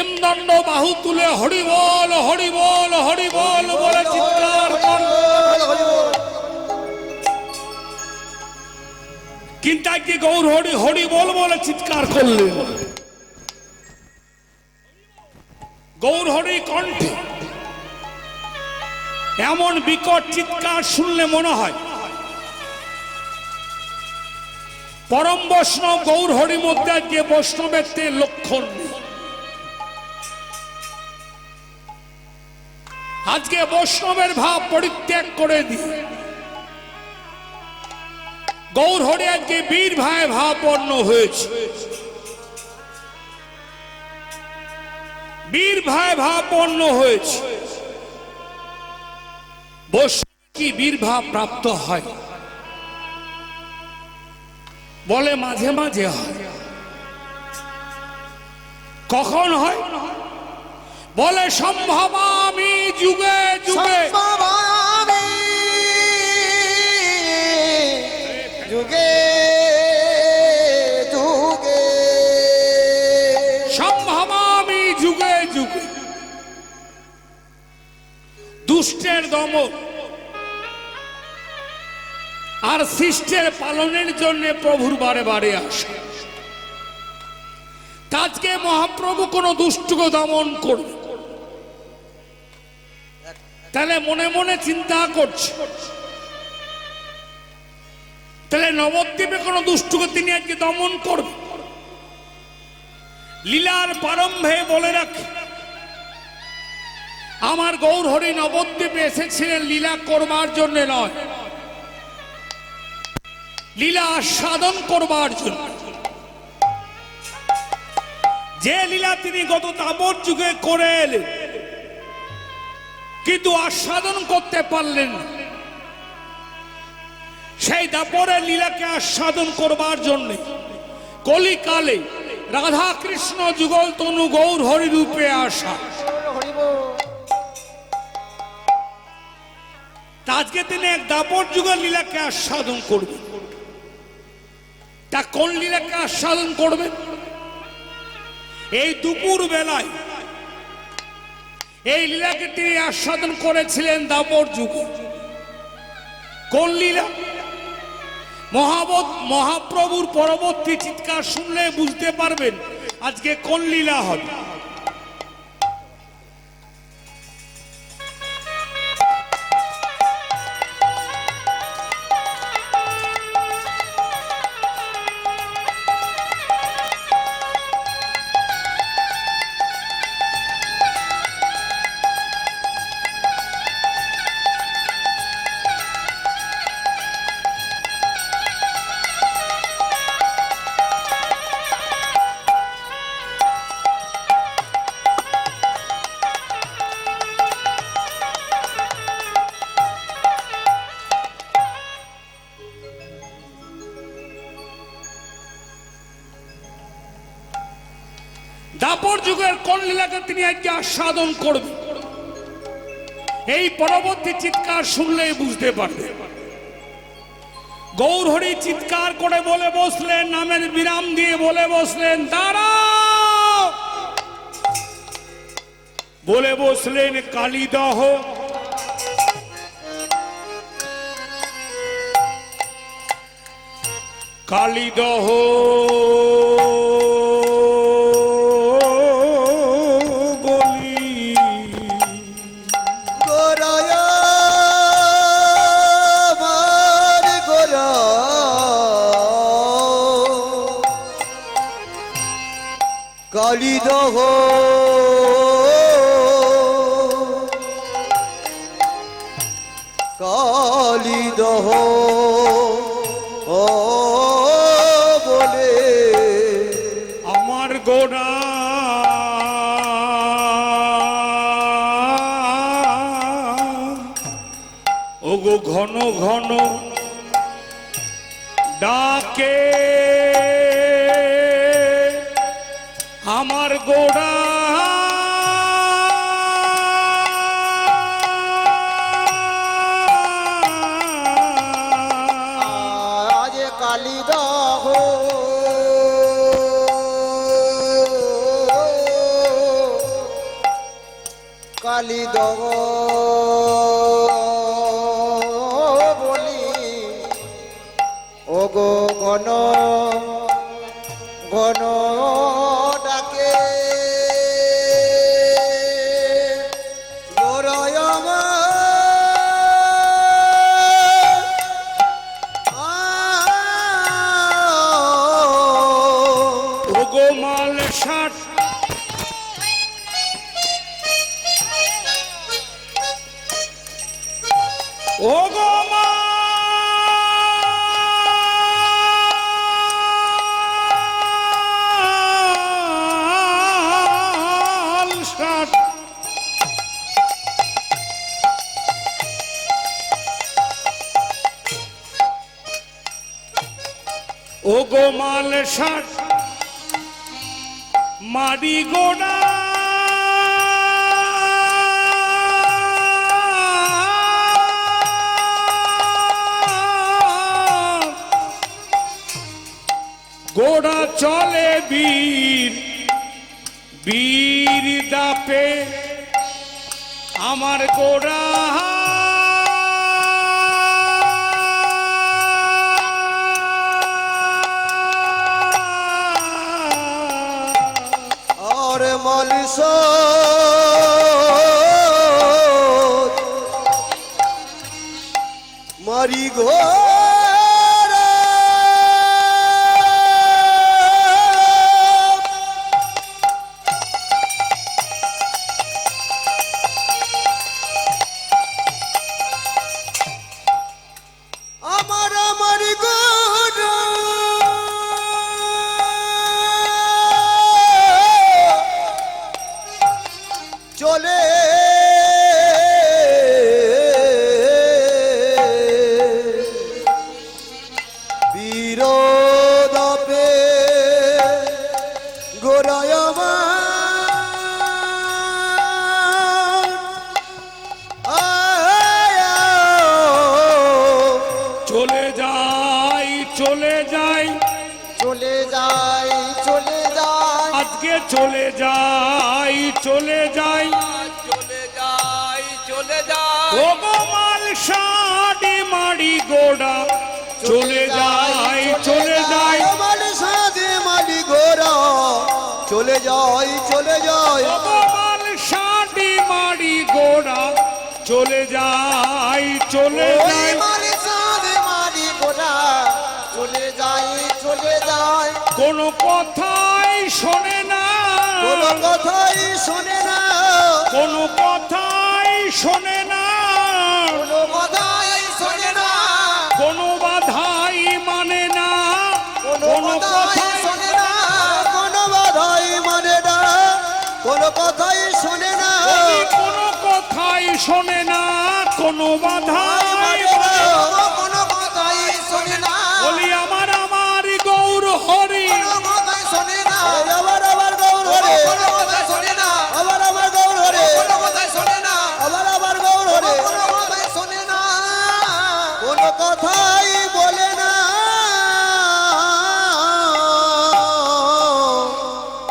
হেমদণ্ড বাহু তুলে হরি বল হরি বল হরি বল বলে চিৎকার করলেন। কিন্তু আজকে গৌর হরি হরি বল বলে চিৎকার করলেন। গৌর হরি কণ্ঠে এমন বিকট চিৎকার শুনলে মনে হয় পরম বৈষ্ণব গৌর হরি মধ্যে আজকে বৈষ্ণবের লক্ষণ নেই। আজকে বৈষ্ণবের ভাব পরিত্যাগ করে দিয়ে গৌর হরি আজকে বীর ভাই ভাবাপন্ন হয়েছে। বীর ভাই ভাবাপন্ন হয়েছে। বৈষ্ণব কি বীর ভাব প্রাপ্ত হয়? বলে মাঝে মাঝে হয়। কখন হয়? বলে সম্ভবামি যুগে যুগে, যুগে যুগে, সম্ভবামি যুগে যুগে। দুষ্টের দমন আর শিষ্টের পালনের জন্য প্রভুর বারে বারে আসে। আজকে মহাপ্রভু কোন দুষ্টকে দমন করবে, তাহলে মনে মনে চিন্তা করছে, তাহলে নবদ্বীপে কোন দুষ্টকে তিনি আজকে দমন করবে। লীলার প্রারম্ভে বলে রাখে, আমার গৌর হরি নবদ্বীপে এসেছিলেন লীলা করবার জন্য নয়, লীলা আস্বাদন করবার জন্য। যে লীলা তিনি গত তাপর যুগে করে এলেন, কিন্তু আস্বাদন করতে পারলেন না, সেই দাপরের লীলাকে আস্বাদন করবার জন্য কলিকালে রাধা কৃষ্ণ যুগল তনু গৌর হরি রূপে আসা। আজকে তিনি এক দাপর যুগের লীলাকে আস্বাদন করবেন। তা কোন লীলাকে আস্বাদন করবেন? এই দুপুর বেলায় এই লীলাকে তিনি আস্বাদন করেছিলেন দাপর যুগে। কোন লীলা? মহাপ্রভুর পরবর্তী চিৎকার শুনলে বুঝতে পারবেন আজকে কোন লীলা হবে। দাপর যুগের কোন লীলাকে তিনি আজকে আস্বাদন করবেন, এই পরবর্তী চিৎকার শুনলেই বুঝতে পারবে। গৌর হরি চিৎকার করে বলে বসলেন, নামের বিরাম দিয়ে বলে বসলেন, দাঁড়াও। বলে বসলেন কালীদহ। কালীদহ কালীদহ কালীদহ বলে আমার গোড়া ওগো ঘন ঘন ডাকে আমার গোড়া। আজ কালীদহ কালী দহ বলি ও গো ঘন ঘন ডাকে গোরয় ওগো মাল ষাট ওগো মাল ষাট ওগো মাল ষাট মারি গোড়া গোড়া চলে বীর বীর দাপে আমার গোড়া আর মালিশ মারি গো আমার মারি গো চলে বিরোধপে গোরায় চলে যাই চলে যাই চলে যাই চলে যাই আজকে চলে যাই চলে যাই চলে যাই চলে যাই ওগো মাল ষাটি মারি গোড়া চলে যাই চলে যাই আমার সাথে মালি গোরা চলে যাই চলে যাই ওগো মাল ষাটি মারি গোড়া চলে যাই চলে ওই যাই মালি সাথে মালি গোরা চলে যাই চলে যাই কোনো কথাই শোনে না কোনো কথাই শোনে না কোনো কথাই শোনে না কোনো কথাই শোনে না কোনো বাধাই মানে না কোনো কোনো কথাই কথাই শোনে না কোনো বাধাই মানে না কোনো কথাই শোনে না বলি কোনো কথাই শোনে না কোনো বাধাই মানে মানে না, না। কোনো কথাই শোনে না বলি আমার গৌর হরি কোনো কথাই শোনে না আবার গৌর হরে কোনো কথাই শোনে না আবার গৌর হরে কোনো কথাই শোনে না আবার গৌর হরে কোনো কথাই শোনে না কোনো কথাই বলে না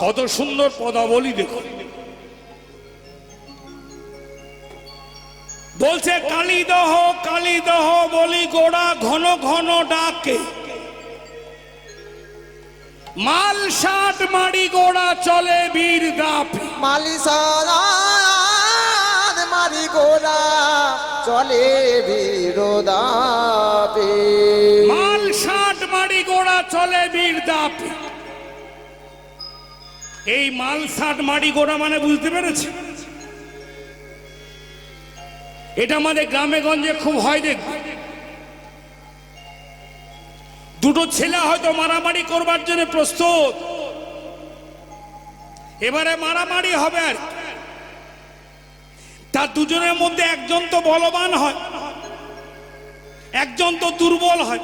কত সুন্দর পদাবলী দেখো বলছে কালীদহ বলি গোড়া ঘন ঘন ডাকে মাল ষাট মারি গোড়া চলে বীর দাপে মালিসাদ মারি গোরা চলে বিরোদাপে মাল ষাট মারি গোড়া চলে বীর দাপে এই মাল ষাট মারি গোড়া মানে বুঝতে পেরেছে এটা আমাদের গ্রামে গঞ্জে খুব হয় দেখবে দুটো ছেলে হয়তো মারামারি করবার জন্য প্রস্তুত এবারে মারামারি হবে আর তার দুজনের মধ্যে একজন তো বলবান হয় একজন তো দুর্বল হয়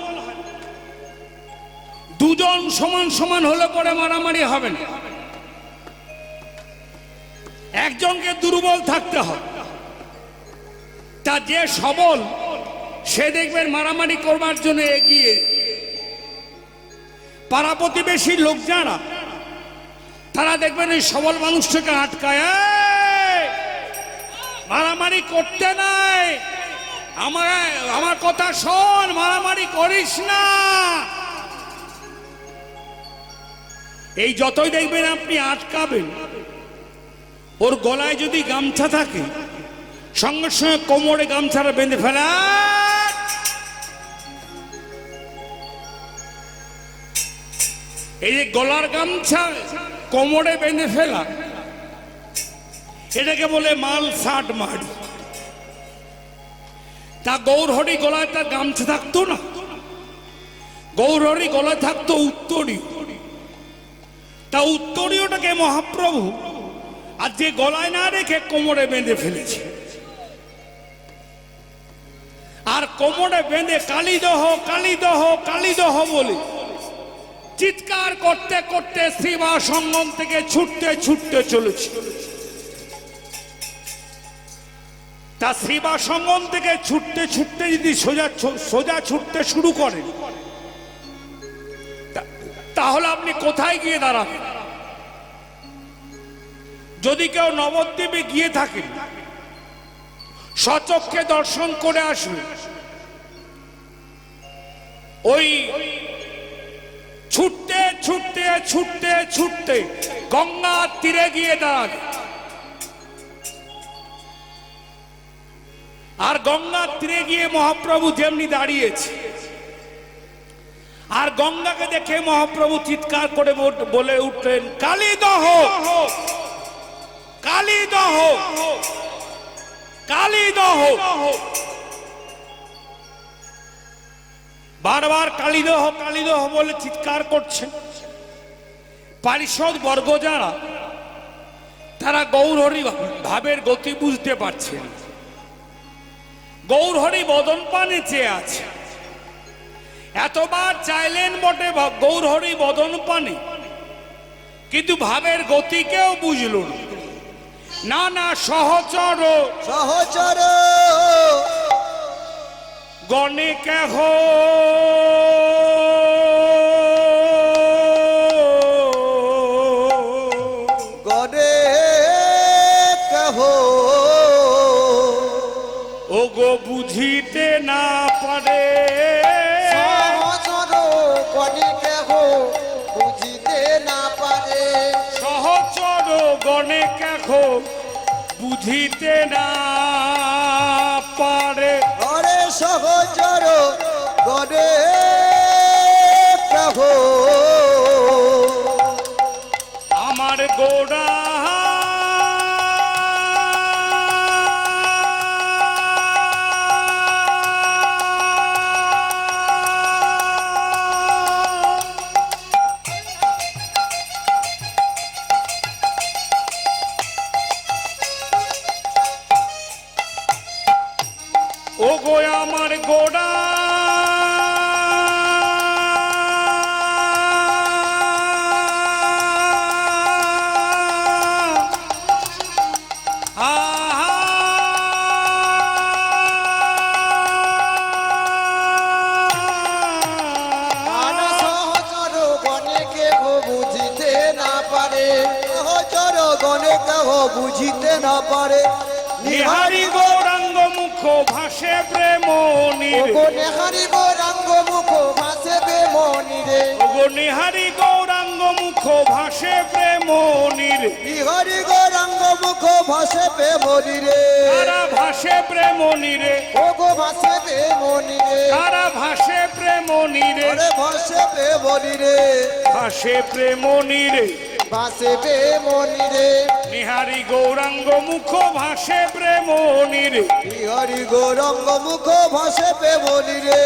দুজন সমান সমান হলে পরে মারামারি হবে না একজনকে দুর্বল থাকতে হয় তা যে সবল সে দেখবেন মারামারি করবার জন্য এগিয়ে পাড়া প্রতিবেশী লোক যারা তারা দেখবেন এই সবল মানুষটাকে আটকায় মারামারি করতে নাই। আমার কথা শোন, মারামারি করিস না। এই যতই দেখবেন আপনি আটকাবেন, ওর গলায় যদি গামছা থাকে সঙ্গে সঙ্গে কোমরে গামছাটা বেঁধে ফেলা। এই যে গলার গামছা কোমরে বেঁধে ফেলা, এটাকে বলে মাল ষাট মারি। তা গৌরহরি গলায় তার গামছা থাকতো না, গৌরহরি গলায় থাকতো উত্তরীয়। তা উত্তরীয়টাকে মহাপ্রভু আর যে গলায় না রেখে কোমরে বেঁধে ফেলেছে। আর কোমরে বেঁধে কালীদহ কালীদহ কালীদহ বলে চিৎকার করতে করতে শিবা সঙ্গম থেকে ছুটতে ছুটতে চলেছে। তা শিবা সঙ্গম থেকে ছুটতে ছুটতে যদি সোজা ছুটতে শুরু করেন, তাহলে আপনি কোথায় গিয়ে দাঁড়াবেন? যদি কেউ নবদ্বীপে গিয়ে থাকেন, স্বচক্ষে দর্শন করে আসবে, ওই ছুটতে ছুটতে ছুটতে ছুটতে গঙ্গার তীরে গিয়ে দাঁড়াবে। আর গঙ্গার তীরে গিয়ে মহাপ্রভু যেমনি দাঁড়িয়েছে, আর গঙ্গাকে দেখে মহাপ্রভু চিৎকার করে বলে উঠলেন, কালীদহ কালীদহ কালীদহ। বারবার কালীদহ কালীদহ বলে চিৎকার করছেন। পারিষদ বর্গ যারা, তারা গৌরহরি ভাবের গতি বুঝতে পারছেন। গৌরহরি বদন পানে চেয়ে আছে, এতবার চাইলেন বটে গৌরহরি বদন পানে, কিন্তু ভাবের গতি কেউ বুঝল না। না সহচর সহচর গণে কেহ গণে কেহ ও গো বুঝিতে না পারে। সহচর গণে কেহ বুঝিতে না পারে। সহচর গণে কেহ বুঝিতে না পারে। ঘরে সহচর গণে কেহ আমার গোড়া ও গো আমার গোড়া সহচর গণে কেহ বুঝিতে না পারে। সহচর গণে কেহ বুঝিতে না পারে। নিহারি গৌরাঙ্গ মুখ ভাসে প্রেম নীরে। ওগো নেহারি গৌরাঙ্গ মুখ ভাসে প্রেম নীরে। ওগো নিহারি গৌরাঙ্গ মুখ ভাসে প্রেম নীরে। নিহারি গৌরাঙ্গ মুখ ভাসে প্রেম নীরে। তারা ভাসে প্রেম নীরে। ওগো ভাসে প্রেম নীরে। তারা ভাসে প্রেম নীরে। ওরে ভাসে প্রেম নীরে। ভাসে প্রেম নীরে। ভাসে প্রেম নীরে। নিহারি গৌরাঙ্গ মুখ ভাসে প্রেম নীরে। নিহারি গৌরাঙ্গ মুখ ভাসে প্রেম নীরে।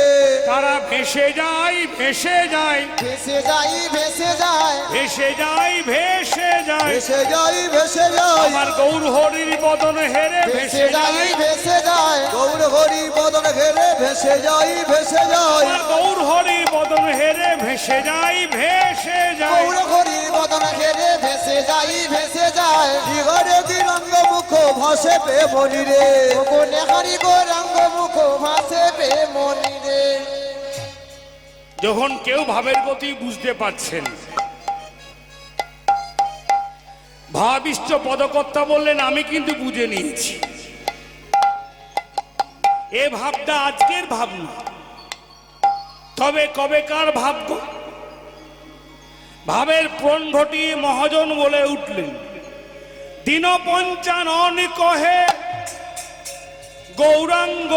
তারা ভেসে যায় ভেসে যায় ভেসে যাই ভেসে যায়। ভেসে যায় ভেসে যায়। ভেসে যাই ভেসে যাই। আমার গৌর হরির বদন হেরে ভেসে যাই ভেসে যায়। গৌর হরি বদন ঘেরে ভেসে যাই ভেসে যাই। আমার গৌর হরির বদন হেরে ভেসে যায় ভেসে যায়। গৌর হরি বদন ঘেরে ভেসে যাই ভেসে যায়। নিহারে গৌরাঙ্গ মুখ ভাসে প্রেম নীরে। ওগো নেহারি গৌরাঙ্গ মুখ ভাসে প্রেম নীরে। যখন কেউ ভাবের গতি বুঝতে পারছেন, ভাবিষ্ঠ পদকর্তা বললেন আমি কিন্তু বুঝে নিয়েছি। এ ভাবটা আজকের ভাবনা, তবে কবেকার ভাবব। ভাবের প্রণ ঘটিয়ে মহাজন বলে উঠলেন, দীনপঞ্চানন কহে গৌরাঙ্গ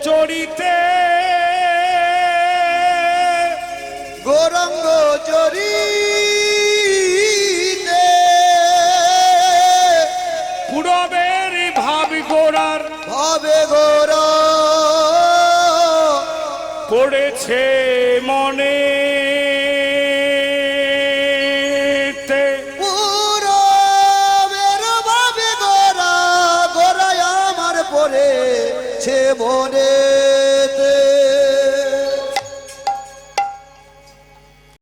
চরিতে, গৌরাঙ্গ চরিতে পূরবের ভাবি গোরার ভাবে গোরা পড়েছে মনে, পুরো বেরো ভাবে গোরা গোরা আমার পরে সে মনে